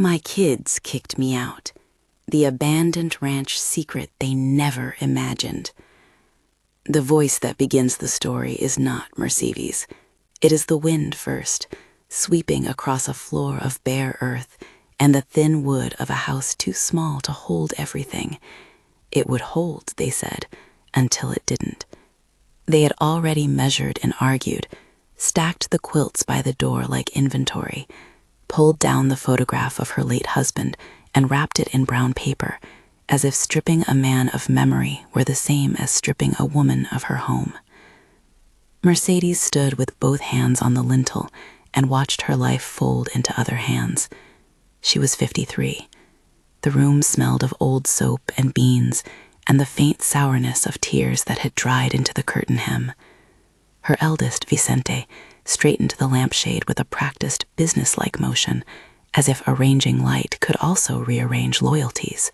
My kids kicked me out. The abandoned ranch secret they never imagined. The voice that begins the story is not Mercedes. It is the wind first, sweeping across a floor of bare earth and the thin wood of a house too small to hold everything. It would hold, they said, until it didn't. They had already measured and argued, stacked the quilts by the door like inventory, pulled down the photograph of her late husband and wrapped it in brown paper, as if stripping a man of memory were the same as stripping a woman of her home. Mercedes stood with both hands on the lintel and watched her life fold into other hands. She was 53. The room smelled of old soap and beans and the faint sourness of tears that had dried into the curtain hem. Her eldest, Vicente, straightened the lampshade with a practiced business-like motion, as if arranging light could also rearrange loyalties.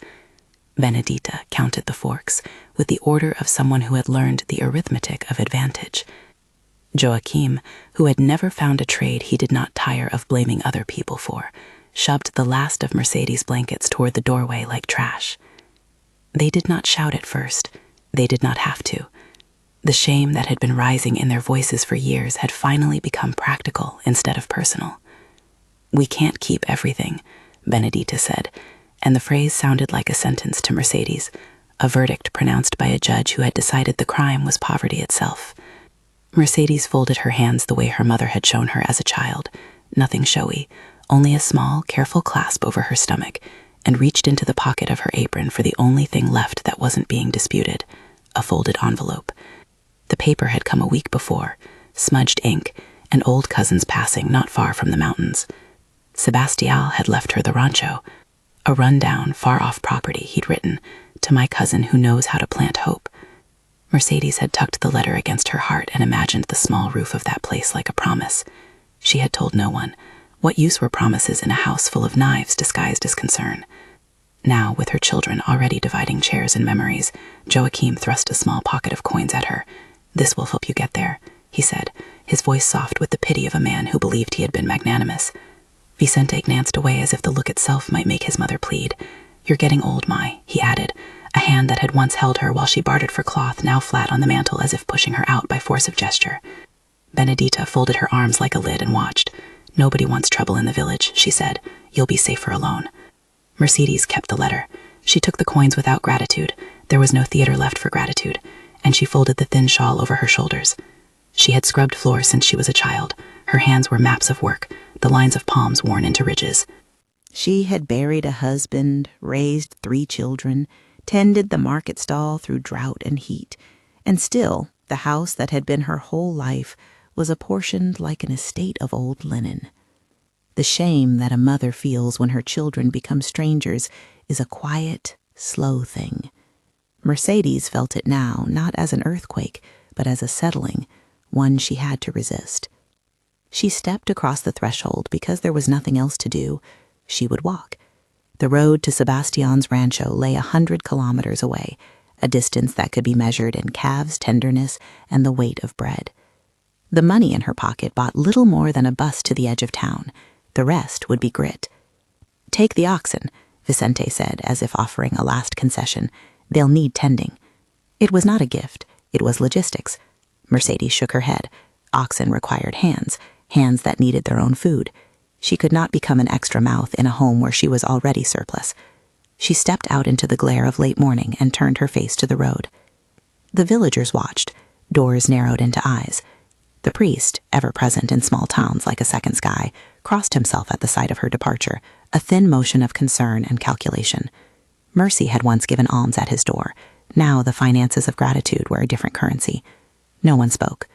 Benedita counted the forks with the order of someone who had learned the arithmetic of advantage. Joachim, who had never found a trade he did not tire of blaming other people for, shoved the last of Mercedes' blankets toward the doorway like trash. They did not shout at first. They did not have to. The shame that had been rising in their voices for years had finally become practical instead of personal. "We can't keep everything," Benedita said, and the phrase sounded like a sentence to Mercedes, a verdict pronounced by a judge who had decided the crime was poverty itself. Mercedes folded her hands the way her mother had shown her as a child, nothing showy, only a small, careful clasp over her stomach, and reached into the pocket of her apron for the only thing left that wasn't being disputed, a folded envelope. The paper had come a week before, smudged ink, and old cousins passing not far from the mountains. Sebastial had left her the rancho, a run-down, far-off property, he'd written, to my cousin who knows how to plant hope. Mercedes had tucked the letter against her heart and imagined the small roof of that place like a promise. She had told no one. What use were promises in a house full of knives disguised as concern? Now, with her children already dividing chairs and memories, Joachim thrust a small pocket of coins at her. "This will help you get there," he said, his voice soft with the pity of a man who believed he had been magnanimous. Vicente glanced away as if the look itself might make his mother plead. "You're getting old, Mai," he added, a hand that had once held her while she bartered for cloth now flat on the mantel as if pushing her out by force of gesture. Benedita folded her arms like a lid and watched. "Nobody wants trouble in the village," she said. "You'll be safer alone." Mercedes kept the letter. She took the coins without gratitude. There was no theater left for gratitude, and she folded the thin shawl over her shoulders. She had scrubbed floors since she was a child. Her hands were maps of work, the lines of palms worn into ridges. She had buried a husband, raised 3 children, tended the market stall through drought and heat, and still the house that had been her whole life was apportioned like an estate of old linen. The shame that a mother feels when her children become strangers is a quiet, slow thing. Mercedes felt it now, not as an earthquake, but as a settling, one she had to resist. She stepped across the threshold because there was nothing else to do. She would walk. The road to Sebastian's rancho lay 100 kilometers away, a distance that could be measured in calves' tenderness and the weight of bread. The money in her pocket bought little more than a bus to the edge of town. The rest would be grit. "Take the oxen," Vicente said, as if offering a last concession. "They'll need tending." It was not a gift. It was logistics. Mercedes shook her head. Oxen required hands, hands that needed their own food. She could not become an extra mouth in a home where she was already surplus. She stepped out into the glare of late morning and turned her face to the road. The villagers watched, doors narrowed into eyes. The priest, ever present in small towns like a second sky, crossed himself at the sight of her departure, a thin motion of concern and calculation. Mercy had once given alms at his door. Now the finances of gratitude were a different currency. No one spoke.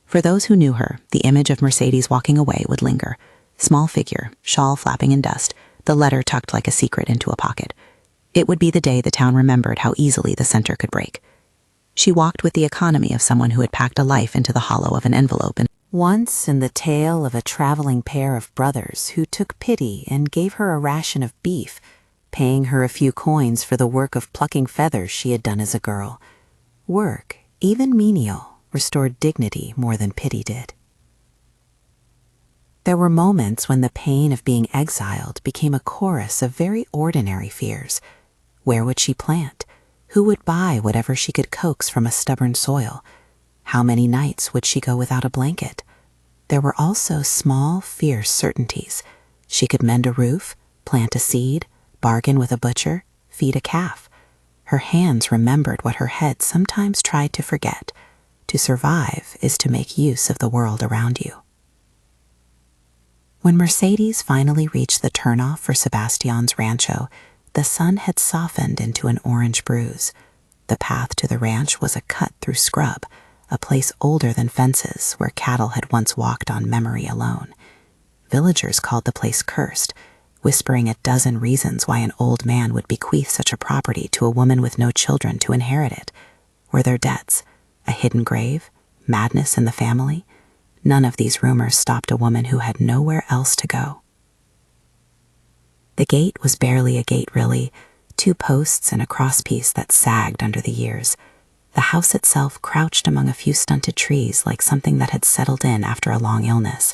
For those who knew her, the image of Mercedes walking away would linger. Small figure, shawl flapping in dust, the letter tucked like a secret into a pocket. It would be the day the town remembered how easily the center could break. She walked with the economy of someone who had packed a life into the hollow of an envelope. And once in the tale of a traveling pair of brothers who took pity and gave her a ration of beef, paying her a few coins for the work of plucking feathers she had done as a girl. Work, even menial, restored dignity more than pity did. There were moments when the pain of being exiled became a chorus of very ordinary fears. Where would she plant? Who would buy whatever she could coax from a stubborn soil? How many nights would she go without a blanket? There were also small, fierce certainties. She could mend a roof, plant a seed, bargain with a butcher, feed a calf. Her hands remembered what her head sometimes tried to forget. To survive is to make use of the world around you. When Mercedes finally reached the turnoff for Sebastian's rancho, the sun had softened into an orange bruise. The path to the ranch was a cut through scrub, a place older than fences where cattle had once walked on memory alone. Villagers called the place cursed, whispering a dozen reasons why an old man would bequeath such a property to a woman with no children to inherit it. Were there debts? A hidden grave? Madness in the family? None of these rumors stopped a woman who had nowhere else to go. The gate was barely a gate, really, 2 posts and a crosspiece that sagged under the years. The house itself crouched among a few stunted trees like something that had settled in after a long illness.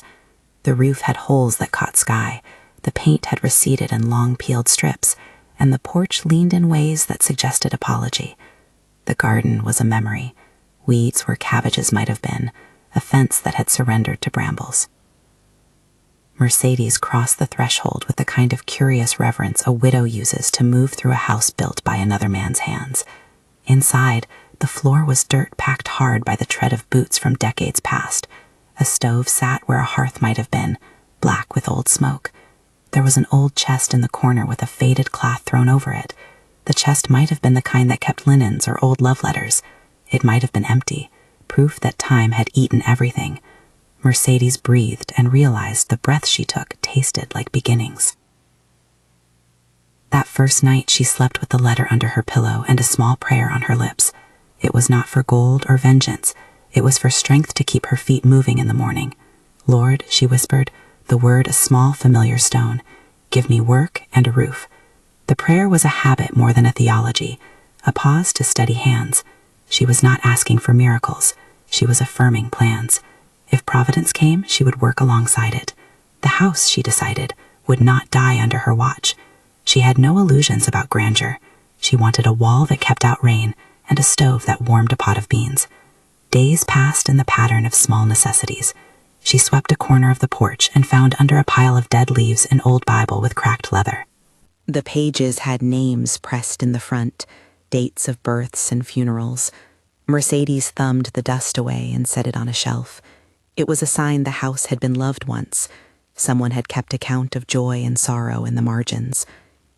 The roof had holes that caught sky, the paint had receded in long peeled strips, and the porch leaned in ways that suggested apology. The garden was a memory, weeds where cabbages might have been, a fence that had surrendered to brambles. Mercedes crossed the threshold with the kind of curious reverence a widow uses to move through a house built by another man's hands. Inside, the floor was dirt packed hard by the tread of boots from decades past. A stove sat where a hearth might have been, black with old smoke. There was an old chest in the corner with a faded cloth thrown over it. The chest might have been the kind that kept linens or old love letters. It might have been empty, proof that time had eaten everything. Mercedes breathed and realized the breath she took tasted like beginnings. That first night she slept with the letter under her pillow and a small prayer on her lips. It was not for gold or vengeance. It was for strength to keep her feet moving in the morning. Lord, she whispered, the word a small familiar stone, give me work and a roof. The prayer was a habit more than a theology, a pause to steady hands. She was not asking for miracles. She was affirming plans. If providence came, she would work alongside it. The house, she decided, would not die under her watch. She had no illusions about grandeur. She wanted a wall that kept out rain and a stove that warmed a pot of beans. Days passed in the pattern of small necessities. She swept a corner of the porch and found under a pile of dead leaves an old Bible with cracked leather. The pages had names pressed in the front, dates of births and funerals. Mercedes thumbed the dust away and set it on a shelf. It was a sign the house had been loved once. Someone had kept account of joy and sorrow in the margins.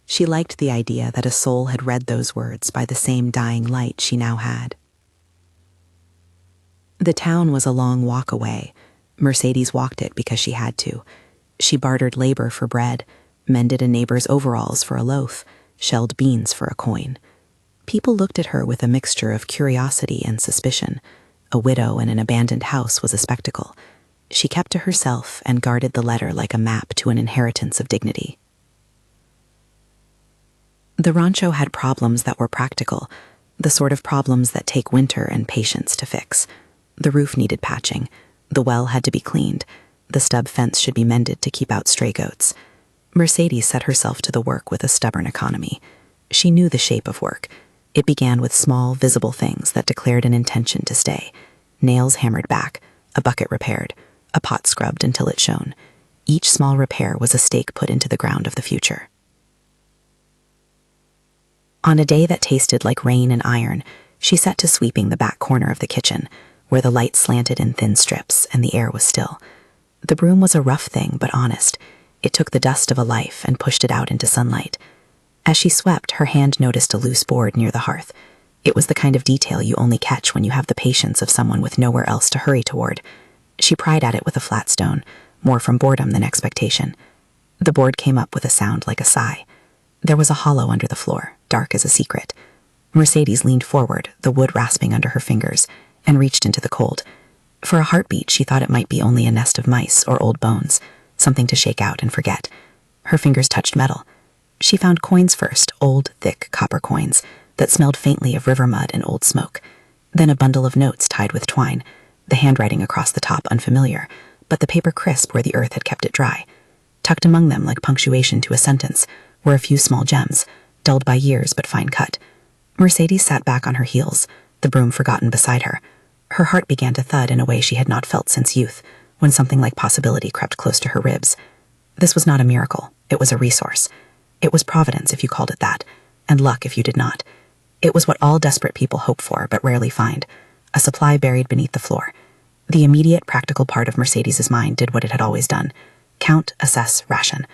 She liked the idea that a soul had read those words by the same dying light she now had. The town was a long walk away. Mercedes walked it because she had to. She bartered labor for bread, mended a neighbor's overalls for a loaf, shelled beans for a coin. People looked at her with a mixture of curiosity and suspicion. A widow in an abandoned house was a spectacle. She kept to herself and guarded the letter like a map to an inheritance of dignity. The rancho had problems that were practical, the sort of problems that take winter and patience to fix. The roof needed patching. The well had to be cleaned. The stub fence should be mended to keep out stray goats. Mercedes set herself to the work with a stubborn economy. She knew the shape of work. It began with small, visible things that declared an intention to stay. Nails hammered back, a bucket repaired, a pot scrubbed until it shone. Each small repair was a stake put into the ground of the future. On a day that tasted like rain and iron, she set to sweeping the back corner of the kitchen, where the light slanted in thin strips and the air was still. The broom was a rough thing, but honest. It took the dust of a life and pushed it out into sunlight. As she swept, her hand noticed a loose board near the hearth. It was the kind of detail you only catch when you have the patience of someone with nowhere else to hurry toward. She pried at it with a flat stone, more from boredom than expectation. The board came up with a sound like a sigh. There was a hollow under the floor, dark as a secret. Mercedes leaned forward, the wood rasping under her fingers, and reached into the cold. For a heartbeat, she thought it might be only a nest of mice or old bones, something to shake out and forget. Her fingers touched metal. She found coins first, old, thick copper coins that smelled faintly of river mud and old smoke. Then a bundle of notes tied with twine, the handwriting across the top unfamiliar, but the paper crisp where the earth had kept it dry. Tucked among them like punctuation to a sentence were a few small gems, dulled by years but fine cut. Mercedes sat back on her heels, the broom forgotten beside her. Her heart began to thud in a way she had not felt since youth, when something like possibility crept close to her ribs. This was not a miracle. It was a resource. It was providence, if you called it that, and luck if you did not. It was what all desperate people hope for but rarely find, a supply buried beneath the floor. The immediate, practical part of Mercedes's mind did what it had always done. Count, assess, ration.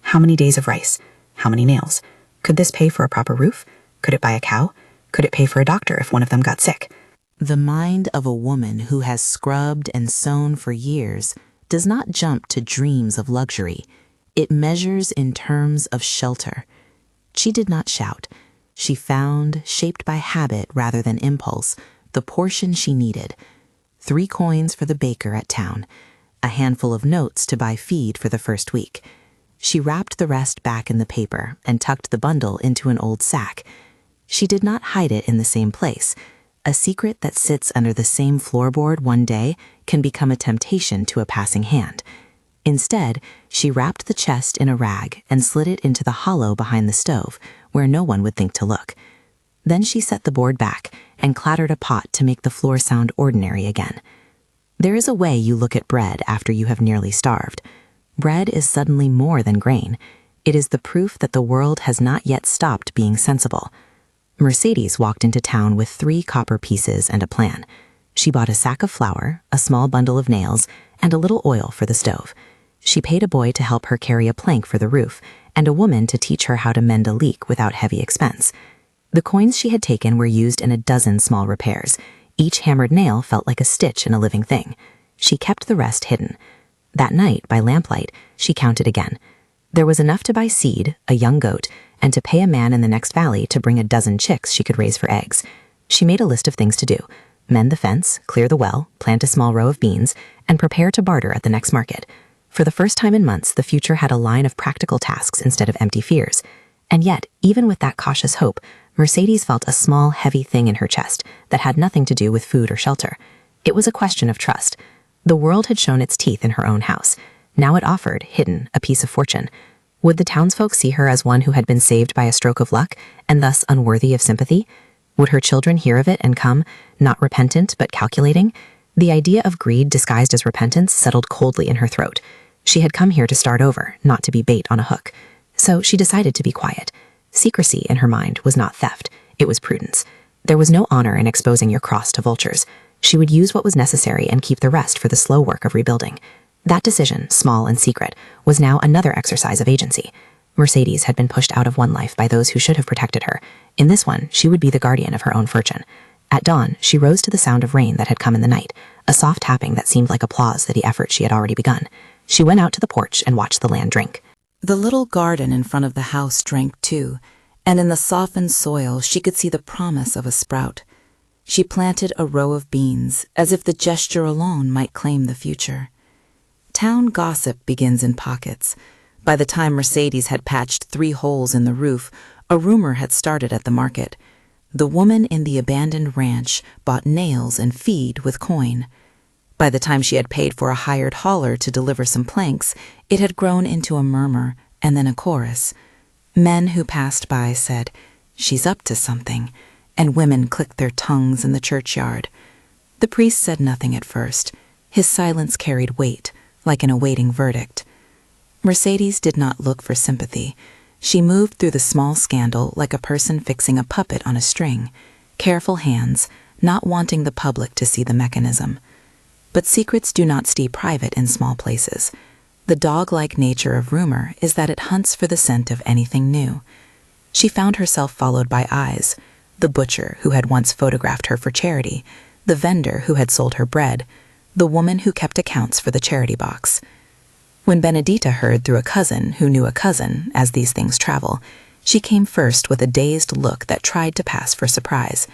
How many days of rice? How many nails? Could this pay for a proper roof? Could it buy a cow? Could it pay for a doctor if one of them got sick? The mind of a woman who has scrubbed and sewn for years does not jump to dreams of luxury. It measures in terms of shelter. She did not shout. She found, shaped by habit rather than impulse, the portion she needed. 3 coins for the baker at town, a handful of notes to buy feed for the first week. She wrapped the rest back in the paper and tucked the bundle into an old sack. She did not hide it in the same place. A secret that sits under the same floorboard one day can become a temptation to a passing hand. Instead, she wrapped the chest in a rag and slid it into the hollow behind the stove, where no one would think to look. Then she set the board back and clattered a pot to make the floor sound ordinary again. There is a way you look at bread after you have nearly starved. Bread is suddenly more than grain. It is the proof that the world has not yet stopped being sensible. Mercedes walked into town with 3 copper pieces and a plan. She bought a sack of flour, a small bundle of nails, and a little oil for the stove. She paid a boy to help her carry a plank for the roof, and a woman to teach her how to mend a leak without heavy expense. The coins she had taken were used in a dozen small repairs. Each hammered nail felt like a stitch in a living thing. She kept the rest hidden. That night, by lamplight, she counted again. There was enough to buy seed, a young goat, and to pay a man in the next valley to bring a dozen chicks she could raise for eggs. She made a list of things to do: mend the fence, clear the well, plant a small row of beans, and prepare to barter at the next market. For the first time in months, the future had a line of practical tasks instead of empty fears. And yet, even with that cautious hope, Mercedes felt a small, heavy thing in her chest that had nothing to do with food or shelter. It was a question of trust. The world had shown its teeth in her own house. Now it offered, hidden, a piece of fortune. Would the townsfolk see her as one who had been saved by a stroke of luck, and thus unworthy of sympathy? Would her children hear of it and come, not repentant but calculating? The idea of greed disguised as repentance settled coldly in her throat. She had come here to start over, not to be bait on a hook. So she decided to be quiet. Secrecy, in her mind, was not theft. It was prudence. There was no honor in exposing your cross to vultures. She would use what was necessary and keep the rest for the slow work of rebuilding. That decision, small and secret, was now another exercise of agency. Mercedes had been pushed out of one life by those who should have protected her. In this one, she would be the guardian of her own fortune. At dawn, she rose to the sound of rain that had come in the night, a soft tapping that seemed like applause to the effort she had already begun. She went out to the porch and watched the land drink. The little garden in front of the house drank too, and in the softened soil she could see the promise of a sprout. She planted a row of beans, as if the gesture alone might claim the future. Town gossip begins in pockets. By the time Mercedes had patched 3 holes in the roof, a rumor had started at the market. The woman in the abandoned ranch bought nails and feed with coin. By the time she had paid for a hired hauler to deliver some planks, it had grown into a murmur and then a chorus. Men who passed by said, "She's up to something," and women clicked their tongues in the churchyard. The priest said nothing at first. His silence carried weight, like an awaiting verdict. Mercedes did not look for sympathy. She moved through the small scandal like a person fixing a puppet on a string, careful hands, not wanting the public to see the mechanism. But secrets do not stay private in small places. The dog-like nature of rumor is that it hunts for the scent of anything new. She found herself followed by eyes: the butcher who had once photographed her for charity, the vendor who had sold her bread, the woman who kept accounts for the charity box. When Benedita heard through a cousin who knew a cousin, as these things travel, she came first with a dazed look that tried to pass for surprise.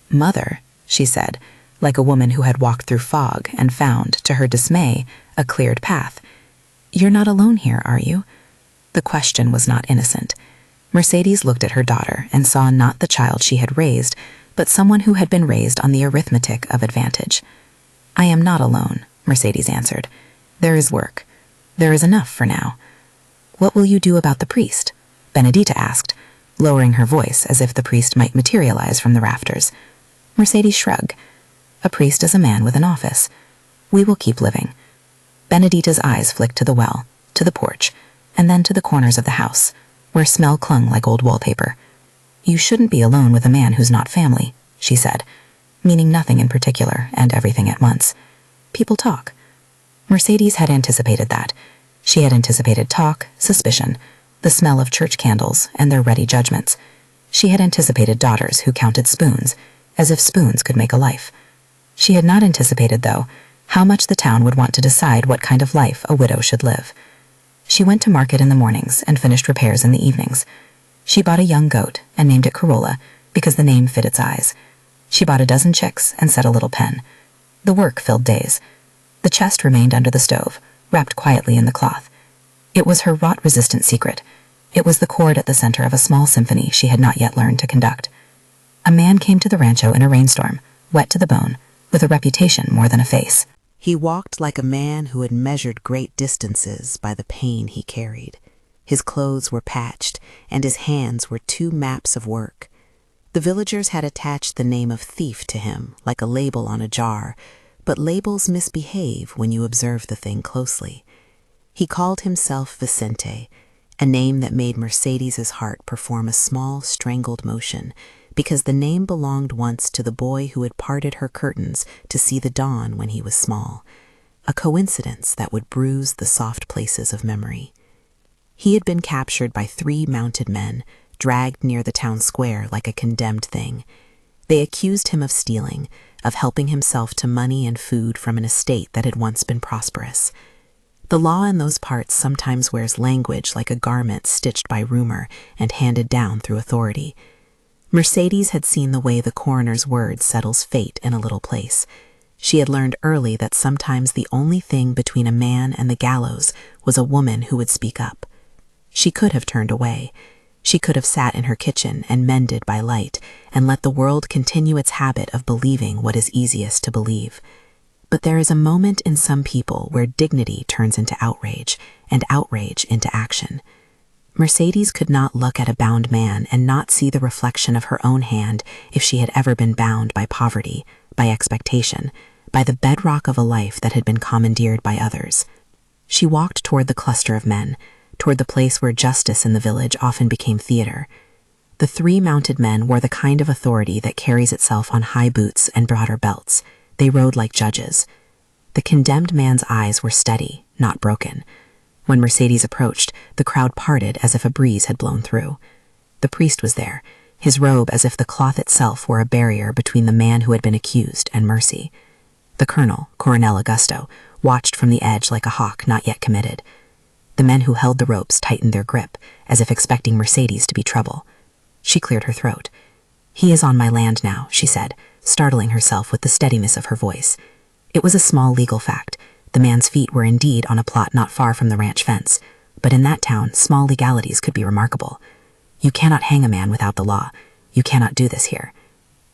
"Mother," she said, like a woman who had walked through fog and found, to her dismay, a cleared path. "You're not alone here, are you?" The question was not innocent. Mercedes looked at her daughter and saw not the child she had raised, but someone who had been raised on the arithmetic of advantage. "I am not alone," Mercedes answered. There is work. There is enough for now. What will you do about the priest? Benedita asked, lowering her voice as if the priest might materialize from the rafters. Mercedes shrugged. A priest is a man with an office. We will keep living. Benedita's eyes flicked to the well, to the porch, and then to the corners of the house, where smell clung like old wallpaper. You shouldn't be alone with a man who's not family, she said, meaning nothing in particular and everything at once. People talk. Mercedes had anticipated that. She had anticipated talk, suspicion, the smell of church candles and their ready judgments. She had anticipated daughters who counted spoons, as if spoons could make a life. She had not anticipated, though, how much the town would want to decide what kind of life a widow should live. She went to market in the mornings and finished repairs in the evenings. She bought a young goat and named it Corolla because the name fit its eyes. She bought a dozen chicks and set a little pen. The work filled days. The chest remained under the stove, wrapped quietly in the cloth. It was her rot-resistant secret. It was the chord at the center of a small symphony she had not yet learned to conduct. A man came to the rancho in a rainstorm, wet to the bone, with a reputation more than a face. He walked like a man who had measured great distances by the pain he carried. His clothes were patched, and his hands were 2 maps of work. The villagers had attached the name of thief to him, like a label on a jar, but labels misbehave when you observe the thing closely. He called himself Vicente, a name that made Mercedes's heart perform a small, strangled motion, because the name belonged once to the boy who had parted her curtains to see the dawn when he was small, a coincidence that would bruise the soft places of memory. He had been captured by 3 mounted men, dragged near the town square like a condemned thing. They accused him of stealing, of helping himself to money and food from an estate that had once been prosperous. The law in those parts sometimes wears language like a garment stitched by rumor and handed down through authority. Mercedes had seen the way the coroner's word settles fate in a little place. She had learned early that sometimes the only thing between a man and the gallows was a woman who would speak up. She could have turned away. She could have sat in her kitchen and mended by light and let the world continue its habit of believing what is easiest to believe. But there is a moment in some people where dignity turns into outrage and outrage into action. Mercedes could not look at a bound man and not see the reflection of her own hand if she had ever been bound by poverty, by expectation, by the bedrock of a life that had been commandeered by others. She walked toward the cluster of men, toward the place where justice in the village often became theater. The 3 mounted men wore the kind of authority that carries itself on high boots and broader belts. They rode like judges. The condemned man's eyes were steady, not broken. When Mercedes approached, the crowd parted as if a breeze had blown through. The priest was there, his robe as if the cloth itself were a barrier between the man who had been accused and mercy. The colonel, Coronel Augusto, watched from the edge like a hawk not yet committed. The men who held the ropes tightened their grip, as if expecting Mercedes to be trouble. She cleared her throat. "He is on my land now," she said, startling herself with the steadiness of her voice. It was a small legal fact. The man's feet were indeed on a plot not far from the ranch fence, but in that town, small legalities could be remarkable. You cannot hang a man without the law. You cannot do this here.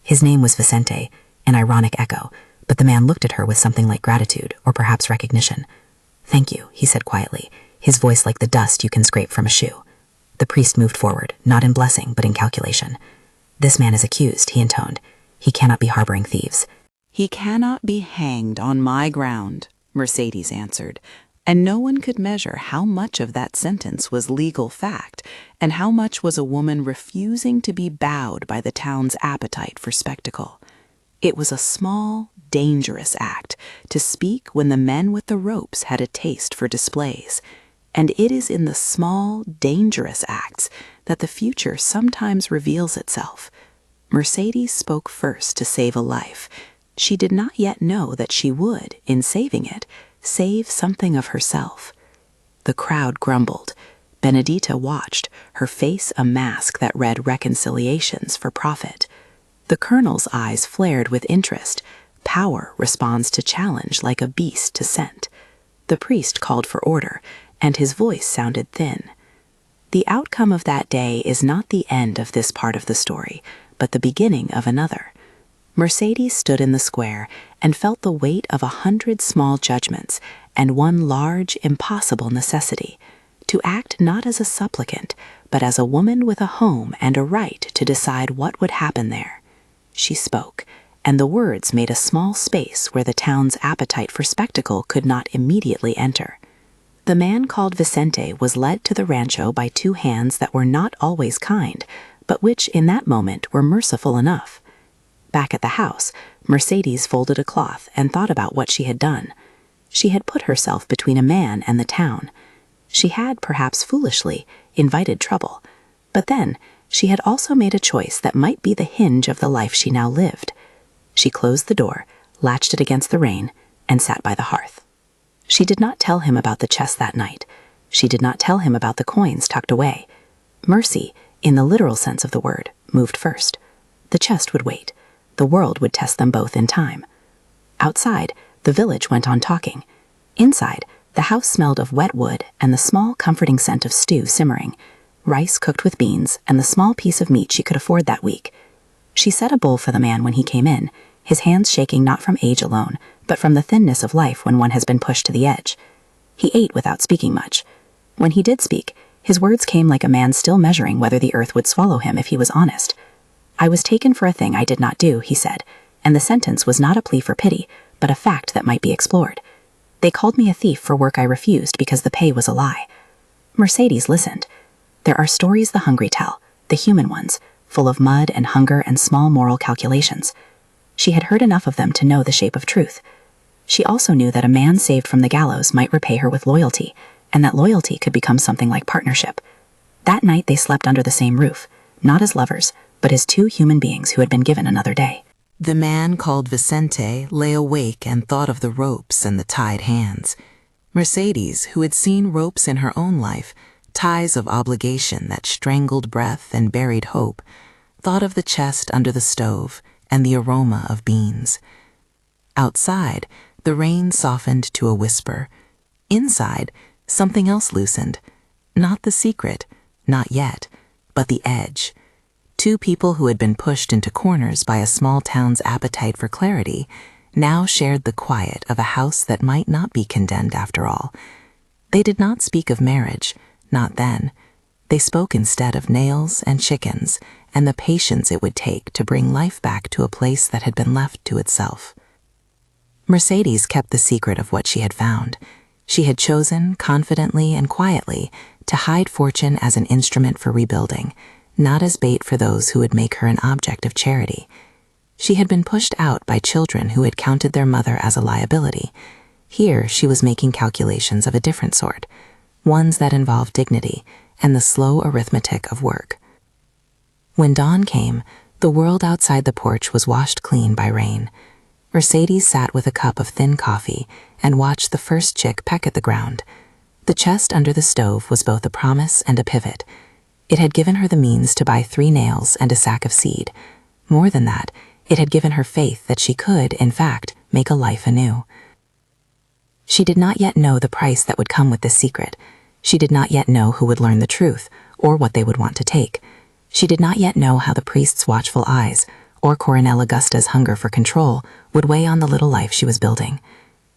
His name was Vicente, an ironic echo, but the man looked at her with something like gratitude, or perhaps recognition. "Thank you," he said quietly, his voice like the dust you can scrape from a shoe. The priest moved forward, not in blessing, but in calculation. "This man is accused," he intoned. "He cannot be harboring thieves." "He cannot be hanged on my ground," Mercedes answered, and no one could measure how much of that sentence was legal fact and how much was a woman refusing to be bowed by the town's appetite for spectacle. It was a small, dangerous act to speak when the men with the ropes had a taste for displays, and it is in the small, dangerous acts that the future sometimes reveals itself. Mercedes spoke first to save a life. She did not yet know that she would, in saving it, save something of herself. The crowd grumbled. Benedita watched, her face a mask that read reconciliations for profit. The colonel's eyes flared with interest. Power responds to challenge like a beast to scent. The priest called for order, and his voice sounded thin. The outcome of that day is not the end of this part of the story, but the beginning of another. Mercedes stood in the square and felt the weight of 100 small judgments and one large, impossible necessity, to act not as a supplicant, but as a woman with a home and a right to decide what would happen there. She spoke, and the words made a small space where the town's appetite for spectacle could not immediately enter. The man called Vicente was led to the rancho by two hands that were not always kind, but which in that moment were merciful enough. Back at the house, Mercedes folded a cloth and thought about what she had done. She had put herself between a man and the town. She had, perhaps foolishly, invited trouble, but then she had also made a choice that might be the hinge of the life she now lived. She closed the door, latched it against the rain, and sat by the hearth. She did not tell him about the chest that night. She did not tell him about the coins tucked away. Mercy, in the literal sense of the word, moved first. The chest would wait. The world would test them both in time. Outside, the village went on talking. Inside, the house smelled of wet wood and the small, comforting scent of stew simmering, rice cooked with beans, and the small piece of meat she could afford that week. She set a bowl for the man when he came in, his hands shaking not from age alone, but from the thinness of life when one has been pushed to the edge. He ate without speaking much. When he did speak, his words came like a man still measuring whether the earth would swallow him if he was honest. "I was taken for a thing I did not do," he said, and the sentence was not a plea for pity, but a fact that might be explored. "They called me a thief for work I refused because the pay was a lie." Mercedes listened. There are stories the hungry tell, the human ones, full of mud and hunger and small moral calculations. She had heard enough of them to know the shape of truth. She also knew that a man saved from the gallows might repay her with loyalty, and that loyalty could become something like partnership. That night they slept under the same roof, not as lovers, but as two human beings who had been given another day. The man called Vicente lay awake and thought of the ropes and the tied hands. Mercedes, who had seen ropes in her own life, ties of obligation that strangled breath and buried hope, thought of the chest under the stove and the aroma of beans. Outside, the rain softened to a whisper. Inside, something else loosened. Not the secret, not yet, but the edge. Two people who had been pushed into corners by a small town's appetite for clarity now shared the quiet of a house that might not be condemned after all. They did not speak of marriage, not then. They spoke instead of nails and chickens and the patience it would take to bring life back to a place that had been left to itself. Mercedes kept the secret of what she had found. She had chosen, confidently and quietly, to hide fortune as an instrument for rebuilding, not as bait for those who would make her an object of charity. She had been pushed out by children who had counted their mother as a liability. Here she was making calculations of a different sort, ones that involved dignity and the slow arithmetic of work. When dawn came, the world outside the porch was washed clean by rain. Mercedes sat with a cup of thin coffee and watched the first chick peck at the ground. The chest under the stove was both a promise and a pivot. It had given her the means to buy 3 nails and a sack of seed. More than that, it had given her faith that she could, in fact, make a life anew. She did not yet know the price that would come with this secret. She did not yet know who would learn the truth, or what they would want to take. She did not yet know how the priest's watchful eyes, or Coronel Augusta's hunger for control, would weigh on the little life she was building.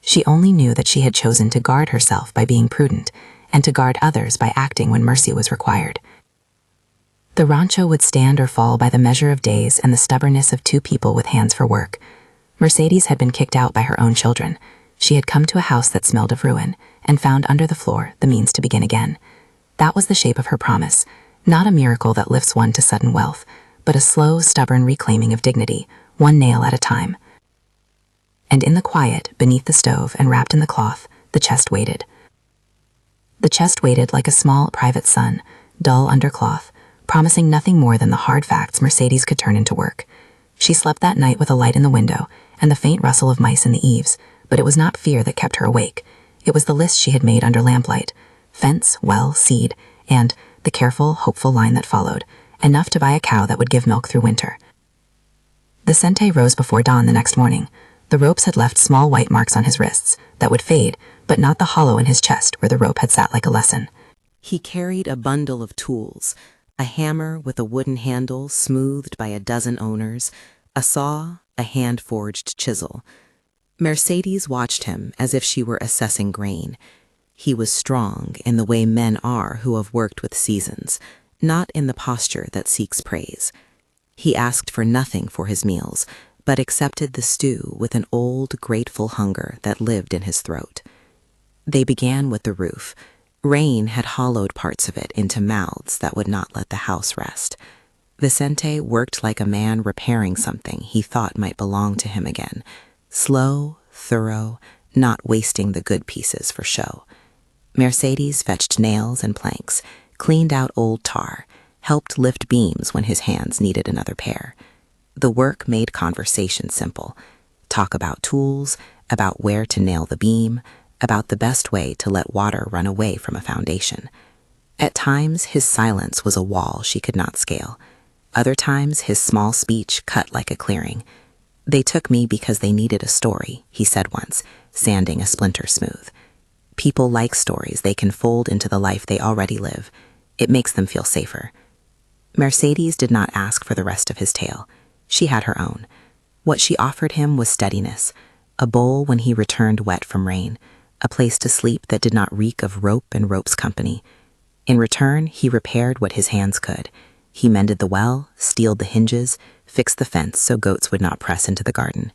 She only knew that she had chosen to guard herself by being prudent, and to guard others by acting when mercy was required. The rancho would stand or fall by the measure of days and the stubbornness of 2 people with hands for work. Mercedes had been kicked out by her own children. She had come to a house that smelled of ruin, and found under the floor the means to begin again. That was the shape of her promise, not a miracle that lifts one to sudden wealth, but a slow, stubborn reclaiming of dignity, 1 nail at a time. And in the quiet, beneath the stove and wrapped in the cloth, the chest waited. The chest waited like a small, private sun, dull under cloth, promising nothing more than the hard facts Mercedes could turn into work. She slept that night with a light in the window and the faint rustle of mice in the eaves, but it was not fear that kept her awake. It was the list she had made under lamplight: fence, well, seed, and the careful, hopeful line that followed, enough to buy a cow that would give milk through winter. Vicente rose before dawn the next morning. The ropes had left small white marks on his wrists that would fade, but not the hollow in his chest where the rope had sat like a lesson. He carried a bundle of tools: a hammer with a wooden handle smoothed by a dozen owners, a saw, a hand-forged chisel. Mercedes watched him as if she were assessing grain. He was strong in the way men are who have worked with seasons, not in the posture that seeks praise. He asked for nothing for his meals, but accepted the stew with an old, grateful hunger that lived in his throat. They began with the roof. Rain had hollowed parts of it into mouths that would not let the house rest. Vicente worked like a man repairing something he thought might belong to him again. Slow, thorough, not wasting the good pieces for show. Mercedes fetched nails and planks, cleaned out old tar, helped lift beams when his hands needed another pair. The work made conversation simple. Talk about tools, about where to nail the beam, about the best way to let water run away from a foundation. At times, his silence was a wall she could not scale. Other times, his small speech cut like a clearing. "They took me because they needed a story," he said once, sanding a splinter smooth. People like stories they can fold into the life they already live. It makes them feel safer. Mercedes did not ask for the rest of his tale. She had her own. What she offered him was steadiness, a bowl when he returned wet from rain, a place to sleep that did not reek of rope and rope's company. In return, he repaired what his hands could. He mended the well, steeled the hinges, fixed the fence so goats would not press into the garden.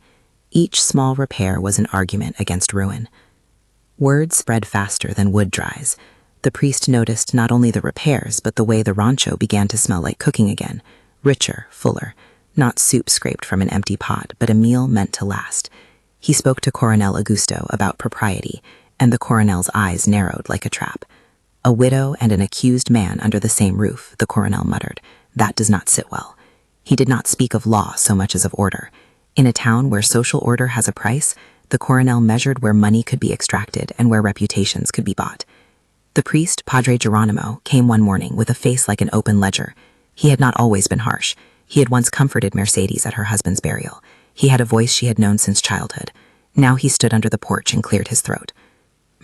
Each small repair was an argument against ruin. Words spread faster than wood dries. The priest noticed not only the repairs, but the way the rancho began to smell like cooking again, richer, fuller, not soup scraped from an empty pot, but a meal meant to last. He spoke to Coronel Augusto about propriety, and the coronel's eyes narrowed like a trap. "A widow and an accused man under the same roof," the coronel muttered. "That does not sit well." He did not speak of law so much as of order. In a town where social order has a price, the coronel measured where money could be extracted and where reputations could be bought. The priest, Padre Geronimo, came one morning with a face like an open ledger. He had not always been harsh. He had once comforted Mercedes at her husband's burial. He had a voice she had known since childhood. Now he stood under the porch and cleared his throat.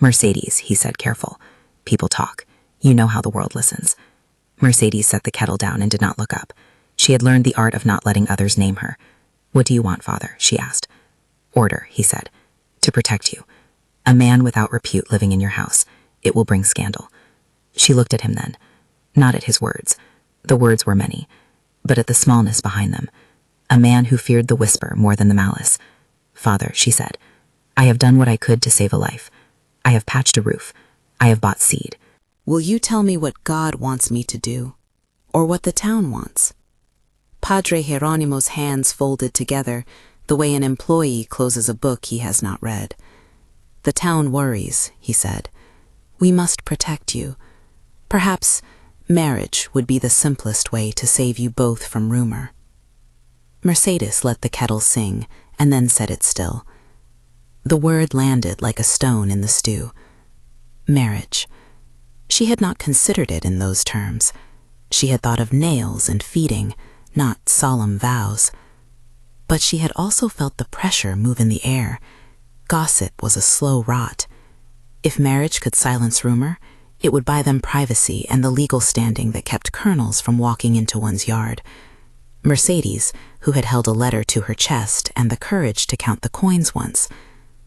"Mercedes," he said, careful. "People talk. You know how the world listens." Mercedes set the kettle down and did not look up. She had learned the art of not letting others name her. "What do you want, Father?" she asked. "Order," he said. "To protect you. A man without repute living in your house. It will bring scandal." She looked at him then, not at his words. The words were many, but at the smallness behind them. A man who feared the whisper more than the malice. "Father," she said, "I have done what I could to save a life. I have patched a roof. I have bought seed. Will you tell me what God wants me to do, or what the town wants?" Padre Geronimo's hands folded together, the way an employee closes a book he has not read. "The town worries," he said. "We must protect you. Perhaps marriage would be the simplest way to save you both from rumor." Mercedes let the kettle sing and then set it still. The word landed like a stone in the stew. Marriage. She had not considered it in those terms. She had thought of nails and feeding, not solemn vows. But she had also felt the pressure move in the air. Gossip was a slow rot. If marriage could silence rumor, it would buy them privacy and the legal standing that kept colonels from walking into one's yard. Mercedes, who had held a letter to her chest and the courage to count the coins once,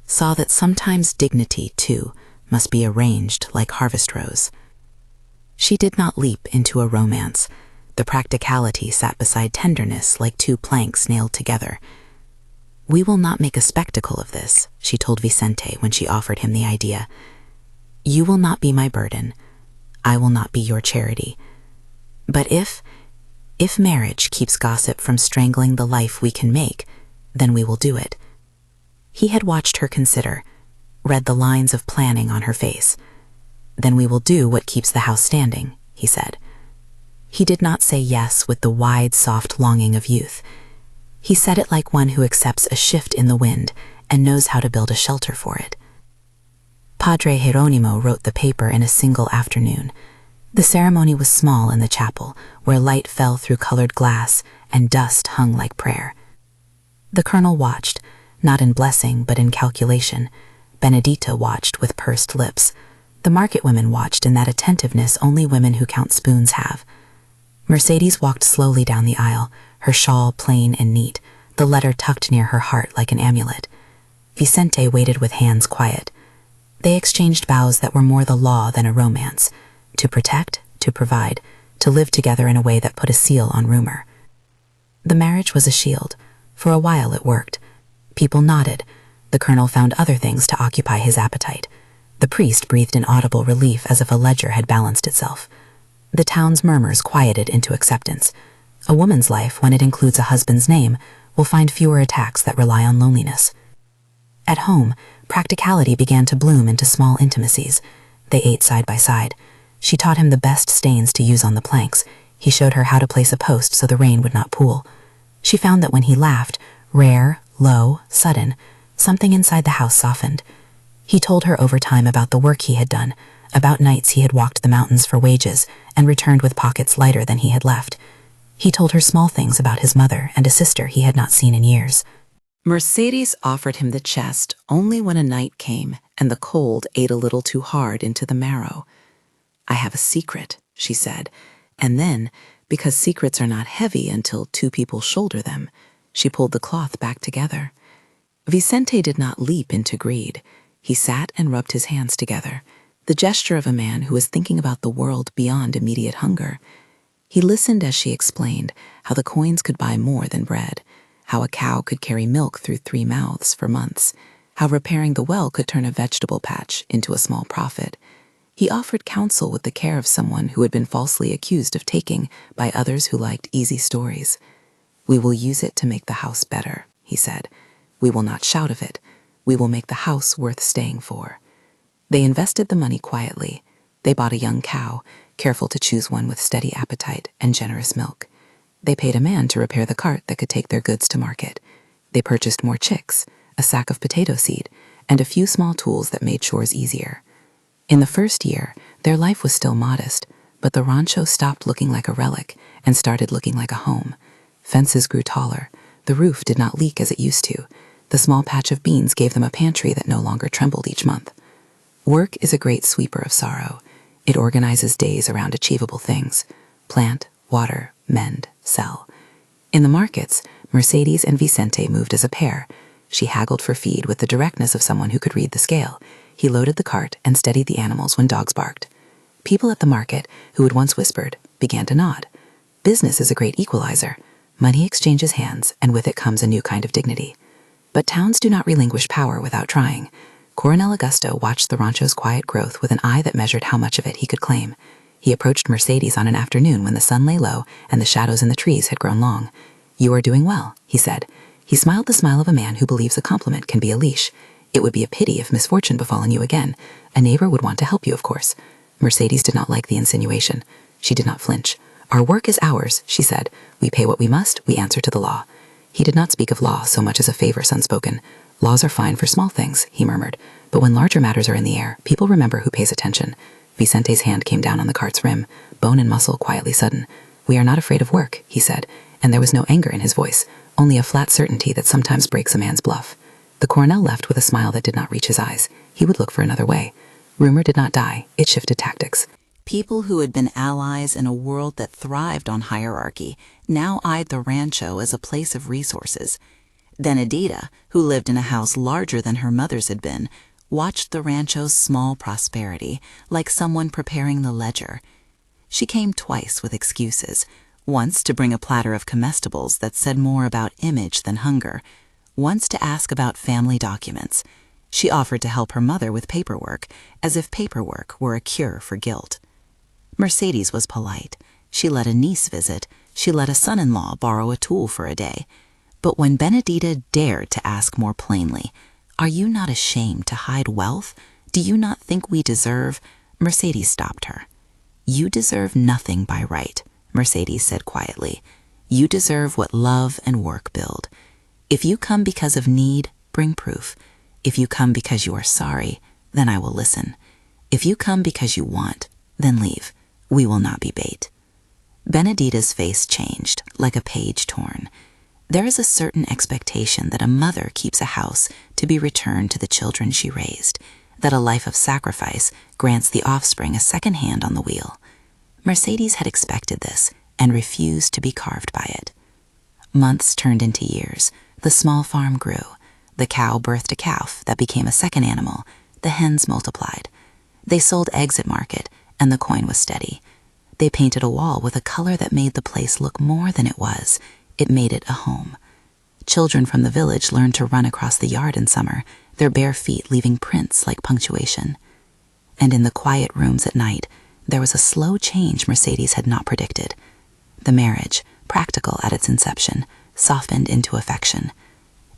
saw that sometimes dignity, too, must be arranged like harvest rows. She did not leap into a romance. The practicality sat beside tenderness like two planks nailed together. "We will not make a spectacle of this," she told Vicente when she offered him the idea. "You will not be my burden. I will not be your charity. But if marriage keeps gossip from strangling the life we can make, then we will do it." He had watched her consider, read the lines of planning on her face. "Then we will do what keeps the house standing," he said. He did not say yes with the wide, soft longing of youth. He said it like one who accepts a shift in the wind and knows how to build a shelter for it. Padre Geronimo wrote the paper in a single afternoon. The ceremony was small in the chapel, where light fell through colored glass and dust hung like prayer. The colonel watched, not in blessing but in calculation. Benedita watched with pursed lips. The market women watched in that attentiveness only women who count spoons have. Mercedes walked slowly down the aisle, her shawl plain and neat, the letter tucked near her heart like an amulet. Vicente waited with hands quiet. They exchanged vows that were more the law than a romance, to protect, to provide, to live together in a way that put a seal on rumor. The marriage was a shield. For a while it worked. People nodded. The colonel found other things to occupy his appetite. The priest breathed in audible relief as if a ledger had balanced itself. The town's murmurs quieted into acceptance. A woman's life, when it includes a husband's name, will find fewer attacks that rely on loneliness. At home, practicality began to bloom into small intimacies. They ate side by side. She taught him the best stains to use on the planks. He showed her how to place a post so the rain would not pool. She found that when he laughed, rare, low, sudden, something inside the house softened. He told her over time about the work he had done, about nights he had walked the mountains for wages and returned with pockets lighter than he had left. He told her small things about his mother and a sister he had not seen in years. Mercedes offered him the chest only when a night came and the cold ate a little too hard into the marrow. "I have a secret," she said, and then, because secrets are not heavy until two people shoulder them, she pulled the cloth back together. Vicente did not leap into greed. He sat and rubbed his hands together, the gesture of a man who was thinking about the world beyond immediate hunger. He listened as she explained how the coins could buy more than bread, how a cow could carry milk through 3 mouths for months, how repairing the well could turn a vegetable patch into a small profit. He offered counsel with the care of someone who had been falsely accused of taking by others who liked easy stories. "We will use it to make the house better," he said. "We will not shout of it. We will make the house worth staying for." They invested the money quietly. They bought a young cow, careful to choose one with steady appetite and generous milk. They paid a man to repair the cart that could take their goods to market. They purchased more chicks, a sack of potato seed, and a few small tools that made chores easier. In the first year, their life was still modest, but the rancho stopped looking like a relic and started looking like a home. Fences grew taller. The roof did not leak as it used to. The small patch of beans gave them a pantry that no longer trembled each month. Work is a great sweeper of sorrow. It organizes days around achievable things: plant, water, mend, sell. In the markets, Mercedes and Vicente moved as a pair. She haggled for feed with the directness of someone who could read the scale. He loaded the cart and steadied the animals when dogs barked. People at the market, who had once whispered, began to nod. Business is a great equalizer. Money exchanges hands, and with it comes a new kind of dignity. But towns do not relinquish power without trying. Coronel Augusto watched the rancho's quiet growth with an eye that measured how much of it he could claim. He approached Mercedes on an afternoon when the sun lay low and the shadows in the trees had grown long. "You are doing well," he said. He smiled the smile of a man who believes a compliment can be a leash. "It would be a pity if misfortune befallen you again. A neighbor would want to help you, of course." Mercedes did not like the insinuation. She did not flinch. "Our work is ours," she said. "We pay what we must, we answer to the law." He did not speak of law so much as a favor unspoken. "Laws are fine for small things," he murmured. "But when larger matters are in the air, people remember who pays attention." Vicente's hand came down on the cart's rim, bone and muscle quietly sudden. "We are not afraid of work," he said, and there was no anger in his voice, only a flat certainty that sometimes breaks a man's bluff. The coronel left with a smile that did not reach his eyes. He would look for another way. Rumor did not die, it shifted tactics. People who had been allies in a world that thrived on hierarchy now eyed the rancho as a place of resources. Benedita, who lived in a house larger than her mother's had been, watched the rancho's small prosperity like someone preparing the ledger. She came twice with excuses, once to bring a platter of comestibles that said more about image than hunger, once to ask about family documents. She offered to help her mother with paperwork, as if paperwork were a cure for guilt. Mercedes was polite. She let a niece visit. She let a son-in-law borrow a tool for a day. But when Benedita dared to ask more plainly, "Are you not ashamed to hide wealth? Do you not think we deserve?" Mercedes stopped her. "You deserve nothing by right," Mercedes said quietly. "You deserve what love and work build. If you come because of need, bring proof. If you come because you are sorry, then I will listen. If you come because you want, then leave. We will not be bait." Benedita's face changed, like a page torn. There is a certain expectation that a mother keeps a house to be returned to the children she raised, that a life of sacrifice grants the offspring a second hand on the wheel. Mercedes had expected this and refused to be carved by it. Months turned into years. The small farm grew. The cow birthed a calf that became a second animal. The hens multiplied. They sold eggs at market, and the coin was steady. They painted a wall with a color that made the place look more than it was. It made it a home. Children from the village learned to run across the yard in summer, their bare feet leaving prints like punctuation. And in the quiet rooms at night, there was a slow change Mercedes had not predicted. The marriage, practical at its inception, softened into affection.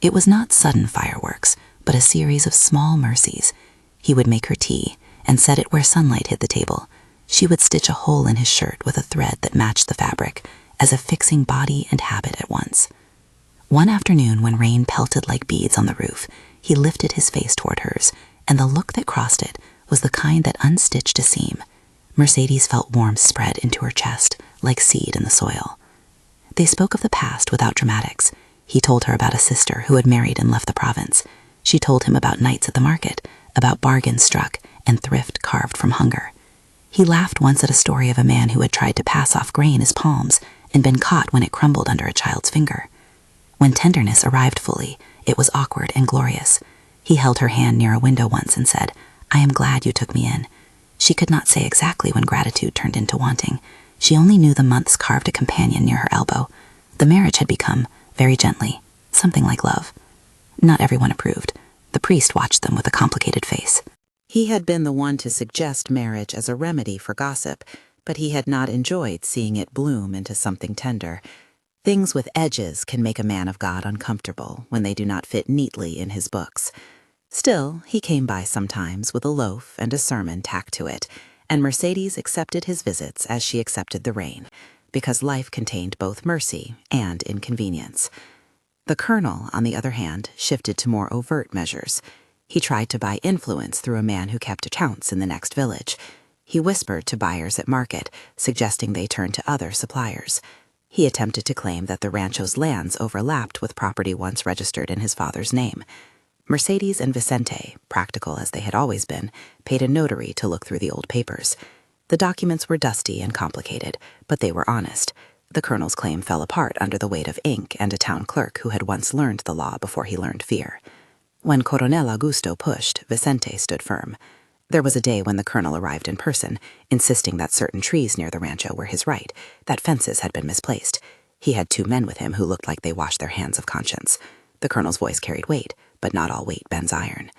It was not sudden fireworks, but a series of small mercies. He would make her tea and set it where sunlight hit the table. She would stitch a hole in his shirt with a thread that matched the fabric, as if fixing body and habit at once. One afternoon, when rain pelted like beads on the roof, he lifted his face toward hers, and the look that crossed it was the kind that unstitched a seam. Mercedes felt warmth spread into her chest, like seed in the soil. They spoke of the past without dramatics. He told her about a sister who had married and left the province. She told him about nights at the market, about bargains struck and thrift carved from hunger. He laughed once at a story of a man who had tried to pass off grain as palms and been caught when it crumbled under a child's finger. When tenderness arrived fully, it was awkward and glorious. He held her hand near a window once and said, "I am glad you took me in." She could not say exactly when gratitude turned into wanting. She only knew the months carved a companion near her elbow. The marriage had become, very gently, something like love. Not everyone approved. The priest watched them with a complicated face. He had been the one to suggest marriage as a remedy for gossip, but he had not enjoyed seeing it bloom into something tender. Things with edges can make a man of God uncomfortable when they do not fit neatly in his books. Still, he came by sometimes with a loaf and a sermon tacked to it, and Mercedes accepted his visits as she accepted the rain, because life contained both mercy and inconvenience. The colonel, on the other hand, shifted to more overt measures. He tried to buy influence through a man who kept accounts in the next village. He whispered to buyers at market, suggesting they turn to other suppliers. He attempted to claim that the rancho's lands overlapped with property once registered in his father's name. Mercedes and Vicente, practical as they had always been, paid a notary to look through the old papers. The documents were dusty and complicated, but they were honest. The colonel's claim fell apart under the weight of ink and a town clerk who had once learned the law before he learned fear. When Coronel Augusto pushed, Vicente stood firm. There was a day when the colonel arrived in person, insisting that certain trees near the rancho were his right, that fences had been misplaced. He had 2 men with him who looked like they washed their hands of conscience. The colonel's voice carried weight, but not all weight bends iron.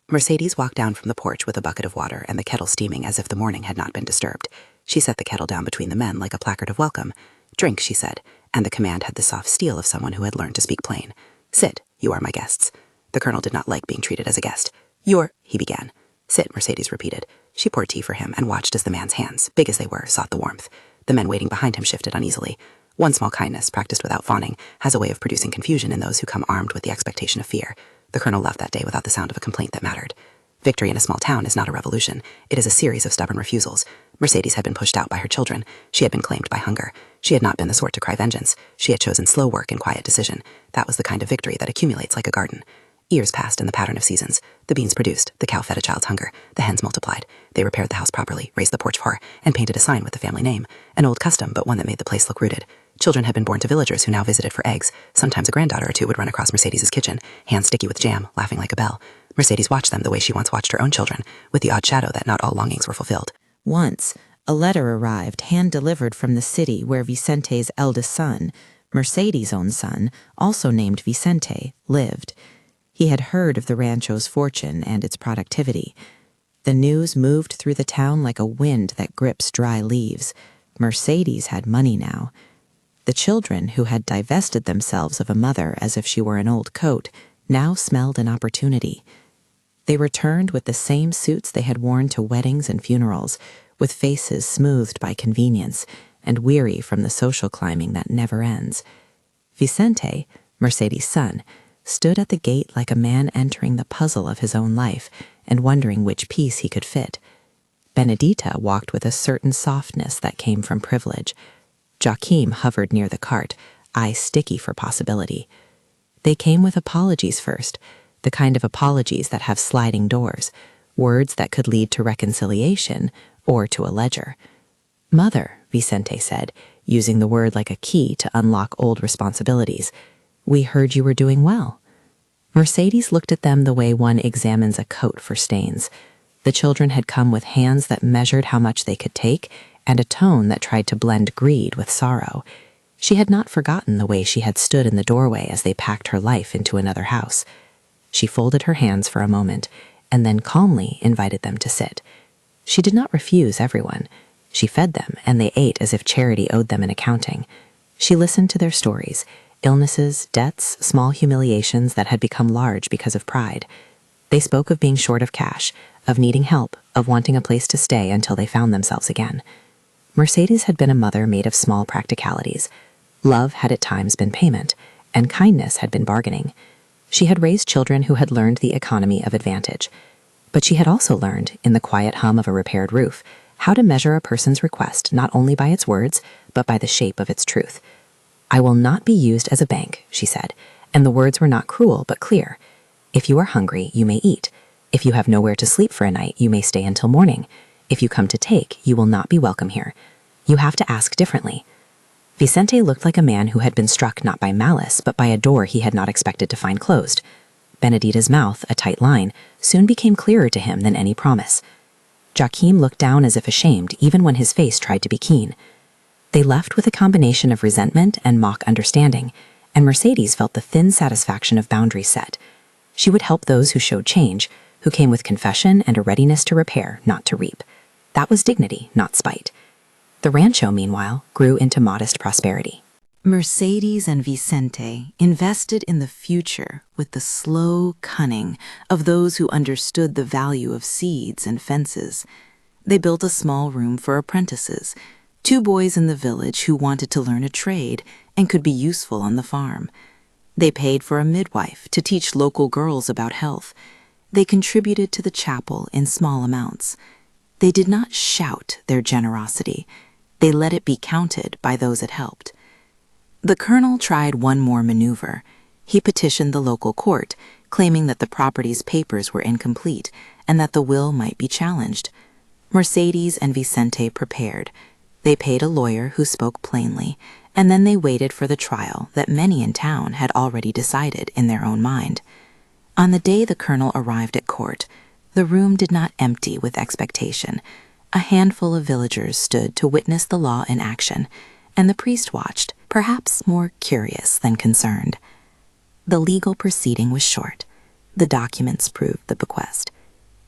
Mercedes walked down from the porch with a bucket of water and the kettle steaming as if the morning had not been disturbed. She set the kettle down between the men like a placard of welcome. "Drink," she said, and the command had the soft steel of someone who had learned to speak plain. "Sit, you are my guests." The colonel did not like being treated as a guest. He began. "Sit," Mercedes repeated. She poured tea for him and watched as the man's hands, big as they were, sought the warmth. The men waiting behind him shifted uneasily. One small kindness, practiced without fawning, has a way of producing confusion in those who come armed with the expectation of fear. The colonel left that day without the sound of a complaint that mattered. Victory in a small town is not a revolution. It is a series of stubborn refusals. Mercedes had been pushed out by her children. She had been claimed by hunger. She had not been the sort to cry vengeance. She had chosen slow work and quiet decision. That was the kind of victory that accumulates like a garden. Years passed in the pattern of seasons. The beans produced, the cow fed a child's hunger, the hens multiplied. They repaired the house properly, raised the porch for her, and painted a sign with the family name. An old custom, but one that made the place look rooted. Children had been born to villagers who now visited for eggs. Sometimes a granddaughter or two would run across Mercedes's kitchen, hands sticky with jam, laughing like a bell. Mercedes watched them the way she once watched her own children, with the odd shadow that not all longings were fulfilled. Once, a letter arrived, hand-delivered from the city where Vicente's eldest son, Mercedes' own son, also named Vicente, lived. He had heard of the rancho's fortune and its productivity. The news moved through the town like a wind that grips dry leaves. Mercedes had money now. The children, who had divested themselves of a mother as if she were an old coat, now smelled an opportunity. They returned with the same suits they had worn to weddings and funerals, with faces smoothed by convenience and weary from the social climbing that never ends. Vicente, Mercedes' son, stood at the gate like a man entering the puzzle of his own life and wondering which piece he could fit. Benedita walked with a certain softness that came from privilege. Joachim hovered near the cart, eyes sticky for possibility. They came with apologies first, the kind of apologies that have sliding doors, words that could lead to reconciliation or to a ledger. "Mother," Vicente said, using the word like a key to unlock old responsibilities, "We heard you were doing well." Mercedes looked at them the way one examines a coat for stains. The children had come with hands that measured how much they could take and a tone that tried to blend greed with sorrow. She had not forgotten the way she had stood in the doorway as they packed her life into another house. She folded her hands for a moment and then calmly invited them to sit. She did not refuse everyone. She fed them, and they ate as if charity owed them an accounting. She listened to their stories, illnesses, debts, small humiliations that had become large because of pride. They spoke of being short of cash, of needing help, of wanting a place to stay until they found themselves again. Mercedes had been a mother made of small practicalities. Love had at times been payment, and kindness had been bargaining. She had raised children who had learned the economy of advantage. But she had also learned, in the quiet hum of a repaired roof, how to measure a person's request not only by its words, but by the shape of its truth. "I will not be used as a bank," she said, and the words were not cruel but clear. "If you are hungry, you may eat. If you have nowhere to sleep for a night, you may stay until morning. If you come to take, you will not be welcome here. You have to ask differently." Vicente looked like a man who had been struck not by malice, but by a door he had not expected to find closed. Benedita's mouth, a tight line, soon became clearer to him than any promise. Joachim looked down as if ashamed, even when his face tried to be keen. They left with a combination of resentment and mock understanding, and Mercedes felt the thin satisfaction of boundaries set. She would help those who showed change, who came with confession and a readiness to repair, not to reap. That was dignity, not spite. The rancho, meanwhile, grew into modest prosperity. Mercedes and Vicente invested in the future with the slow cunning of those who understood the value of seeds and fences. They built a small room for apprentices, 2 boys in the village who wanted to learn a trade and could be useful on the farm. They paid for a midwife to teach local girls about health. They contributed to the chapel in small amounts. They did not shout their generosity. They let it be counted by those it helped. The colonel tried one more maneuver. He petitioned the local court, claiming that the property's papers were incomplete and that the will might be challenged. Mercedes and Vicente prepared. They paid a lawyer who spoke plainly, and then they waited for the trial that many in town had already decided in their own mind. On the day the colonel arrived at court, the room did not empty with expectation. A handful of villagers stood to witness the law in action, and the priest watched, perhaps more curious than concerned. The legal proceeding was short. The documents proved the bequest.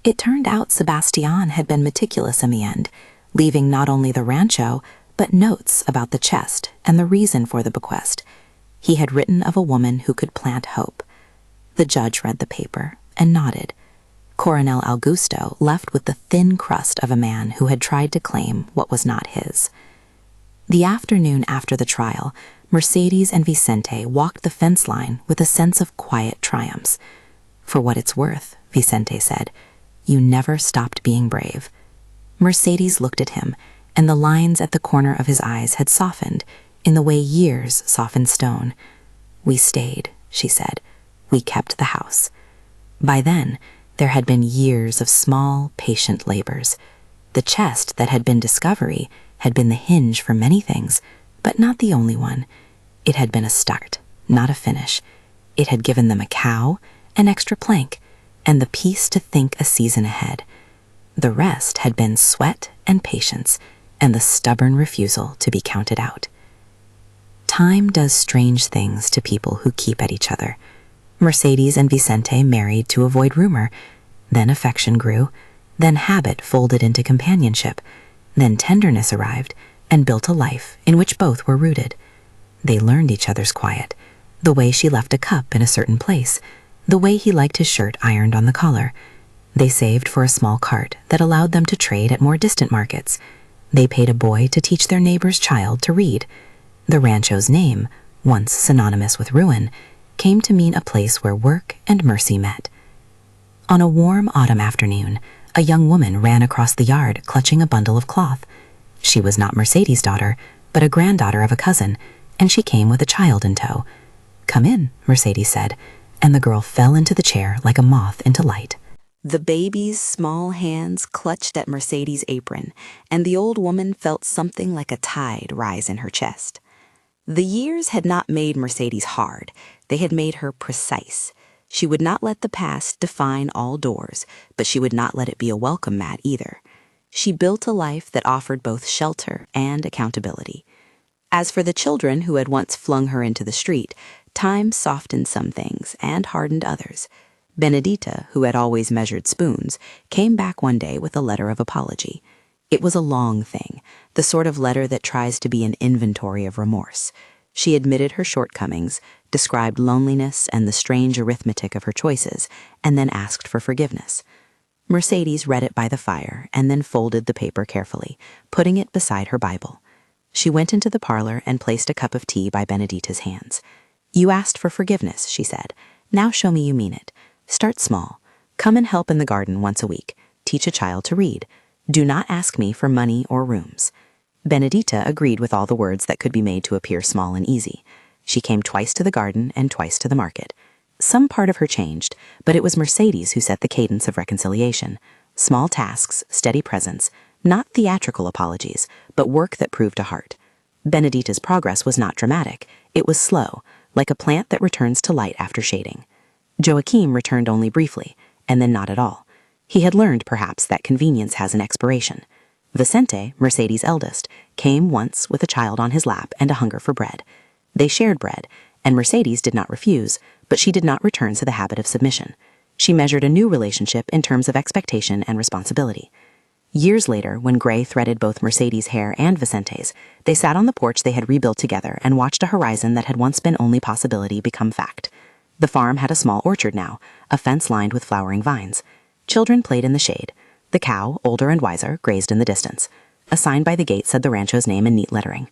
It turned out Sebastian had been meticulous in the end, leaving not only the rancho, but notes about the chest and the reason for the bequest. He had written of a woman who could plant hope. The judge read the paper and nodded. Coronel Augusto left with the thin crust of a man who had tried to claim what was not his. The afternoon after the trial, Mercedes and Vicente walked the fence line with a sense of quiet triumphs. "For what it's worth," Vicente said, "you never stopped being brave." Mercedes looked at him, and the lines at the corner of his eyes had softened in the way years soften stone. "We stayed," she said. "We kept the house." By then, there had been years of small, patient labors. The chest that had been discovery had been the hinge for many things, but not the only one. It had been a start, not a finish. It had given them a cow, an extra plank, and the peace to think a season ahead. The rest had been sweat and patience, and the stubborn refusal to be counted out. Time does strange things to people who keep at each other. Mercedes and Vicente married to avoid rumor. Then affection grew. Then habit folded into companionship. Then tenderness arrived and built a life in which both were rooted. They learned each other's quiet, the way she left a cup in a certain place, the way he liked his shirt ironed on the collar. They saved for a small cart that allowed them to trade at more distant markets. They paid a boy to teach their neighbor's child to read. The rancho's name, once synonymous with ruin, came to mean a place where work and mercy met. On a warm autumn afternoon, a young woman ran across the yard clutching a bundle of cloth. She was not Mercedes' daughter, but a granddaughter of a cousin, and she came with a child in tow. "Come in," Mercedes said, and the girl fell into the chair like a moth into light. The baby's small hands clutched at Mercedes' apron, and the old woman felt something like a tide rise in her chest. The years had not made Mercedes hard. They had made her precise. She would not let the past define all doors, but she would not let it be a welcome mat either. She built a life that offered both shelter and accountability. As for the children who had once flung her into the street, time softened some things and hardened others. Benedita, who had always measured spoons, came back one day with a letter of apology. It was a long thing, the sort of letter that tries to be an inventory of remorse. She admitted her shortcomings, described loneliness and the strange arithmetic of her choices, and then asked for forgiveness. Mercedes read it by the fire and then folded the paper carefully, putting it beside her Bible. She went into the parlor and placed a cup of tea by Benedita's hands. "You asked for forgiveness," she said. "Now show me you mean it. Start small. Come and help in the garden once a week. Teach a child to read. Do not ask me for money or rooms." Benedita agreed with all the words that could be made to appear small and easy. She came twice to the garden and twice to the market. Some part of her changed, but it was Mercedes who set the cadence of reconciliation. Small tasks, steady presence, not theatrical apologies, but work that proved a heart. Benedita's progress was not dramatic. It was slow, like a plant that returns to light after shading. Joachim returned only briefly, and then not at all. He had learned, perhaps, that convenience has an expiration. Vicente, Mercedes' eldest, came once with a child on his lap and a hunger for bread. They shared bread, and Mercedes did not refuse, but she did not return to the habit of submission. She measured a new relationship in terms of expectation and responsibility. Years later, when gray threaded both Mercedes' hair and Vicente's, they sat on the porch they had rebuilt together and watched a horizon that had once been only possibility become fact. The farm had a small orchard now, a fence lined with flowering vines. Children played in the shade. The cow, older and wiser, grazed in the distance. A sign by the gate said the rancho's name in neat lettering.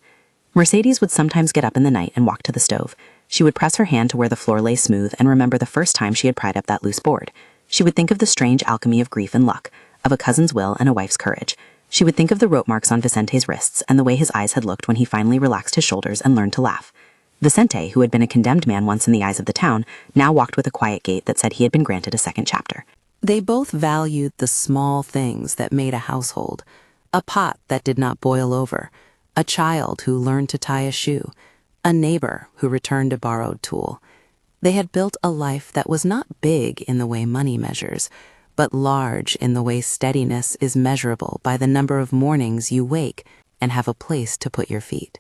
Mercedes would sometimes get up in the night and walk to the stove. She would press her hand to where the floor lay smooth and remember the first time she had pried up that loose board. She would think of the strange alchemy of grief and luck, of a cousin's will and a wife's courage. She would think of the rope marks on Vicente's wrists and the way his eyes had looked when he finally relaxed his shoulders and learned to laugh. Vicente, who had been a condemned man once in the eyes of the town, now walked with a quiet gait that said he had been granted a second chapter. They both valued the small things that made a household. A pot that did not boil over, a child who learned to tie a shoe, a neighbor who returned a borrowed tool. They had built a life that was not big in the way money measures, but large in the way steadiness is measurable by the number of mornings you wake and have a place to put your feet.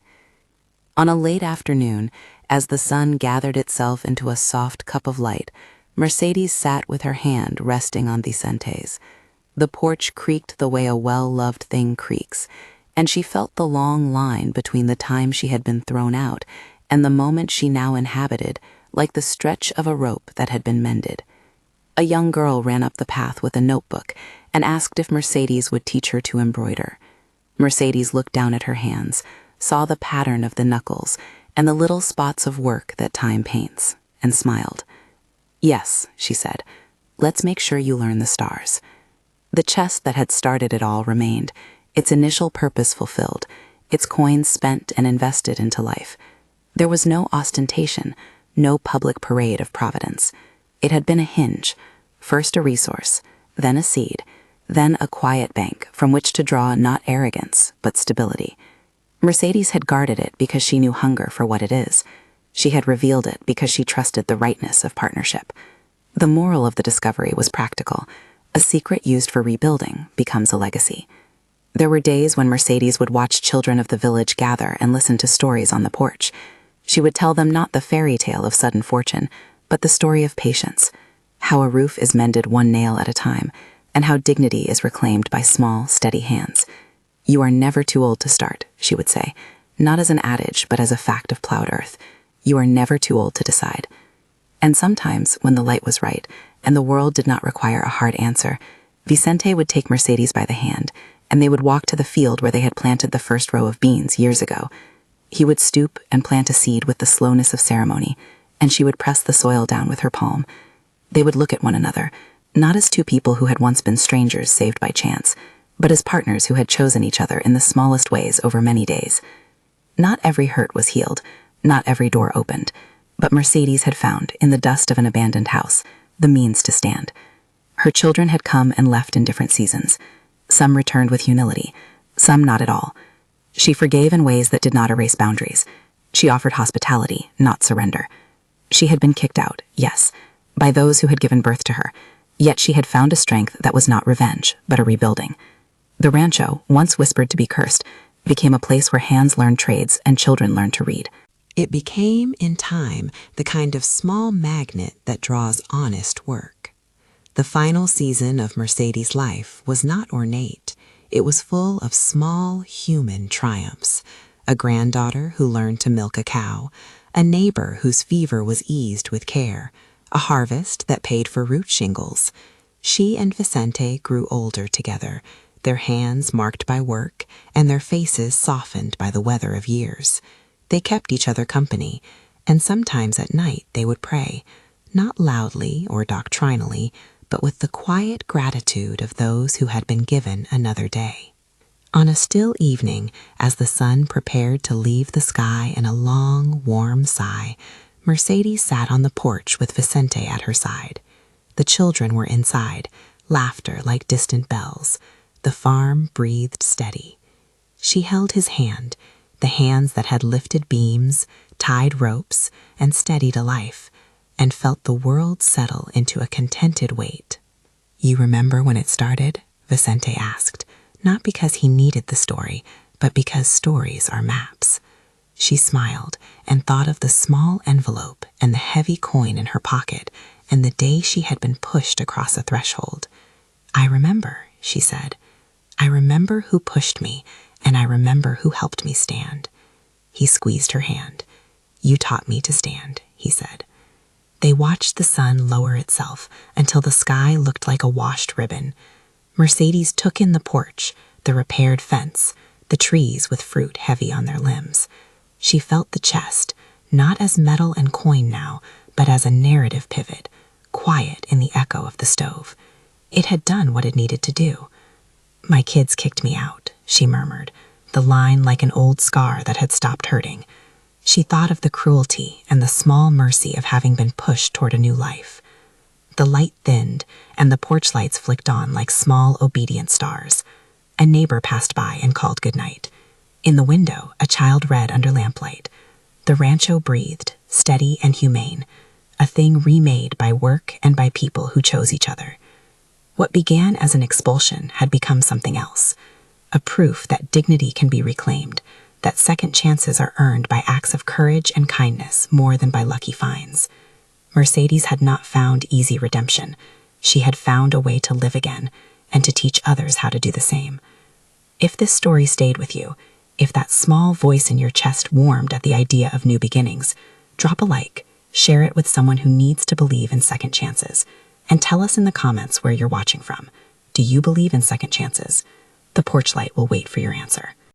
On a late afternoon, as the sun gathered itself into a soft cup of light, Mercedes sat with her hand resting on Vicente's. The porch creaked the way a well-loved thing creaks, and she felt the long line between the time she had been thrown out and the moment she now inhabited, like the stretch of a rope that had been mended. A young girl ran up the path with a notebook and asked if Mercedes would teach her to embroider. Mercedes looked down at her hands, saw the pattern of the knuckles and the little spots of work that time paints, and smiled. "Yes," she said, "let's make sure you learn the stars." The chest that had started it all remained, its initial purpose fulfilled, its coins spent and invested into life. There was no ostentation, no public parade of providence. It had been a hinge, first a resource, then a seed, then a quiet bank from which to draw not arrogance, but stability. Mercedes had guarded it because she knew hunger for what it is. She had revealed it because she trusted the rightness of partnership. The moral of the discovery was practical. A secret used for rebuilding becomes a legacy. There were days when Mercedes would watch children of the village gather and listen to stories on the porch. She would tell them not the fairy tale of sudden fortune, but the story of patience, how a roof is mended one nail at a time, and how dignity is reclaimed by small, steady hands. "You are never too old to start," she would say, not as an adage, but as a fact of plowed earth. "You are never too old to decide." And sometimes, when the light was right, and the world did not require a hard answer, Vicente would take Mercedes by the hand, and they would walk to the field where they had planted the first row of beans years ago. He would stoop and plant a seed with the slowness of ceremony, and she would press the soil down with her palm. They would look at one another, not as two people who had once been strangers saved by chance, but as partners who had chosen each other in the smallest ways over many days. Not every hurt was healed, not every door opened, but Mercedes had found, in the dust of an abandoned house, the means to stand. Her children had come and left in different seasons. Some returned with humility, some not at all. She forgave in ways that did not erase boundaries. She offered hospitality, not surrender. She had been kicked out, yes, by those who had given birth to her, yet she had found a strength that was not revenge, but a rebuilding. The rancho, once whispered to be cursed, became a place where hands learned trades and children learned to read. It became, in time, the kind of small magnet that draws honest work. The final season of Mercedes' life was not ornate. It was full of small, human triumphs. A granddaughter who learned to milk a cow, a neighbor whose fever was eased with care, a harvest that paid for root shingles. She and Vicente grew older together, their hands marked by work and their faces softened by the weather of years. They kept each other company, and sometimes at night they would pray, not loudly or doctrinally, but with the quiet gratitude of those who had been given another day. On a still evening, as the sun prepared to leave the sky in a long, warm sigh, Mercedes sat on the porch with Vicente at her side. The children were inside, laughter like distant bells. The farm breathed steady. She held his hand, the hands that had lifted beams, tied ropes, and steadied a life, and felt the world settle into a contented weight. "You remember when it started?" Vicente asked, not because he needed the story, but because stories are maps. She smiled and thought of the small envelope and the heavy coin in her pocket and the day she had been pushed across a threshold. "I remember," she said. "I remember who pushed me, and I remember who helped me stand." He squeezed her hand. "You taught me to stand," he said. They watched the sun lower itself until the sky looked like a washed ribbon. Mercedes took in the porch, the repaired fence, the trees with fruit heavy on their limbs. She felt the chest, not as metal and coin now, but as a narrative pivot, quiet in the echo of the stove. It had done what it needed to do. "My kids kicked me out," she murmured, the line like an old scar that had stopped hurting. She thought of the cruelty and the small mercy of having been pushed toward a new life. The light thinned, and the porch lights flicked on like small, obedient stars. A neighbor passed by and called goodnight. In the window, a child read under lamplight. The rancho breathed, steady and humane, a thing remade by work and by people who chose each other. What began as an expulsion had become something else, a proof that dignity can be reclaimed, that second chances are earned by acts of courage and kindness more than by lucky finds. Mercedes had not found easy redemption. She had found a way to live again and to teach others how to do the same. If this story stayed with you, if that small voice in your chest warmed at the idea of new beginnings, drop a like, share it with someone who needs to believe in second chances, and tell us in the comments where you're watching from. Do you believe in second chances? The porch light will wait for your answer.